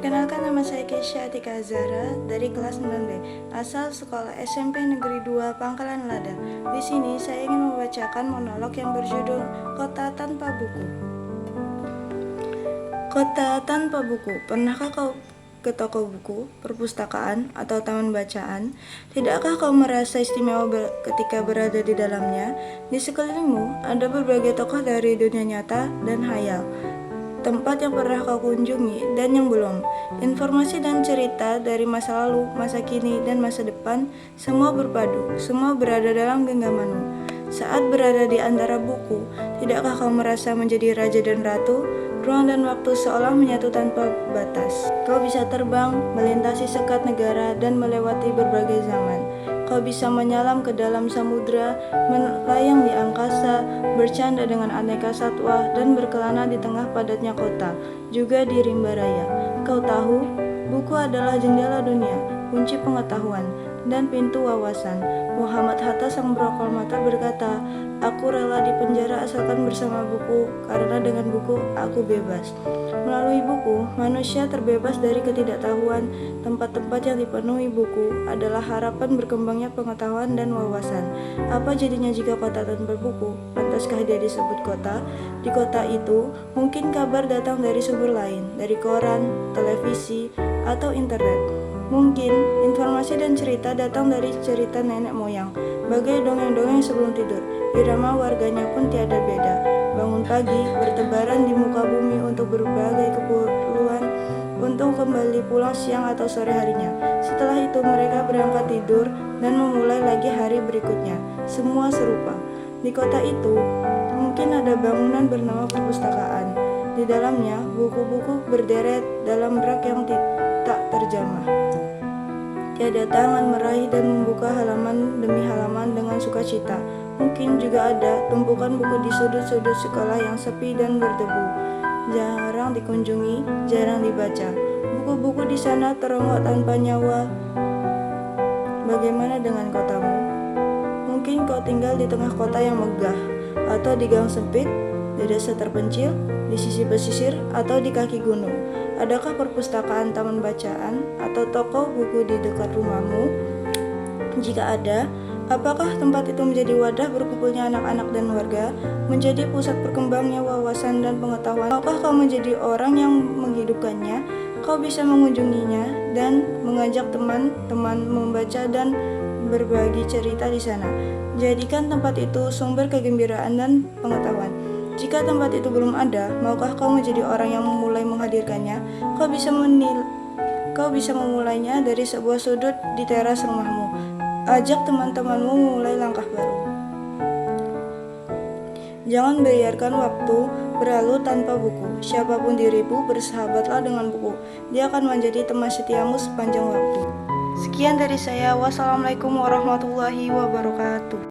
Perkenalkan, nama saya Kesha Atika Zahra dari kelas 9B, asal sekolah SMP Negeri 2 Pangkalan Lada. Di sini saya ingin membacakan monolog yang berjudul Kota Tanpa Buku. Kota tanpa buku. Pernahkah kau ke toko buku, perpustakaan, atau taman bacaan? Tidakkah kau merasa istimewa ketika berada di dalamnya? Di sekelilingmu ada berbagai tokoh dari dunia nyata dan hayal, tempat yang pernah kau kunjungi dan yang belum. Informasi dan cerita dari masa lalu, masa kini, dan masa depan, semua berpadu, semua berada dalam genggamanmu. Saat berada di antara buku, tidakkah kau merasa menjadi raja dan ratu? Ruang dan waktu seolah menyatu tanpa batas. Kau bisa terbang, melintasi sekat negara, dan melewati berbagai zaman. Kau bisa menyelam ke dalam samudra, melayang di angkasa, bercanda dengan aneka satwa, dan berkelana di tengah padatnya kota, juga di rimba raya. Kau tahu, buku adalah jendela dunia, kunci pengetahuan, dan pintu wawasan. Muhammad Hatta, sang proklamator, berkata, "Aku rela dipenjara asalkan bersama buku, karena dengan buku aku bebas." Melalui buku, manusia terbebas dari ketidaktahuan. Tempat-tempat yang dipenuhi buku adalah harapan berkembangnya pengetahuan dan wawasan. Apa jadinya jika kota tanpa buku? Pantaskah dia disebut kota? Di kota itu, mungkin kabar datang dari sumber lain, dari koran, televisi, atau internet. Mungkin informasi dan cerita datang dari cerita nenek moyang, bagai dongeng-dongeng sebelum tidur. Irama warganya pun tiada beda. Bangun pagi, bertebaran di muka bumi untuk berbagai keperluan, untuk kembali pulang siang atau sore harinya. Setelah itu mereka berangkat tidur dan memulai lagi hari berikutnya. Semua serupa. Di kota itu, mungkin ada bangunan bernama perpustakaan. Di dalamnya, buku-buku berderet dalam rak yang tak terjamah. Tiada tangan meraih dan membuka halaman demi halaman dengan sukacita. Mungkin juga ada tumpukan buku di sudut-sudut sekolah yang sepi dan berdebu, jarang dikunjungi, jarang dibaca. Buku-buku di sana teronggok tanpa nyawa. Bagaimana dengan kotamu? Mungkin kau tinggal di tengah kota yang megah, atau di gang sempit, di desa terpencil, di sisi pesisir, atau di kaki gunung. Adakah perpustakaan, taman bacaan, atau toko buku di dekat rumahmu? Jika ada, apakah tempat itu menjadi wadah berkumpulnya anak-anak dan warga, menjadi pusat berkembangnya wawasan dan pengetahuan? Apakah kau menjadi orang yang menghidupkannya? Kau bisa mengunjunginya dan mengajak teman-teman membaca dan berbagi cerita di sana. Jadikan tempat itu sumber kegembiraan dan pengetahuan. Jika tempat itu belum ada, maukah kau menjadi orang yang memulai menghadirkannya? Kau bisa memulainya dari sebuah sudut di teras rumahmu. Ajak teman-temanmu memulai langkah baru. Jangan biarkan waktu berlalu tanpa buku. Siapapun dirimu, bersahabatlah dengan buku. Dia akan menjadi teman setiamu sepanjang waktu. Sekian dari saya. Wassalamualaikum warahmatullahi wabarakatuh.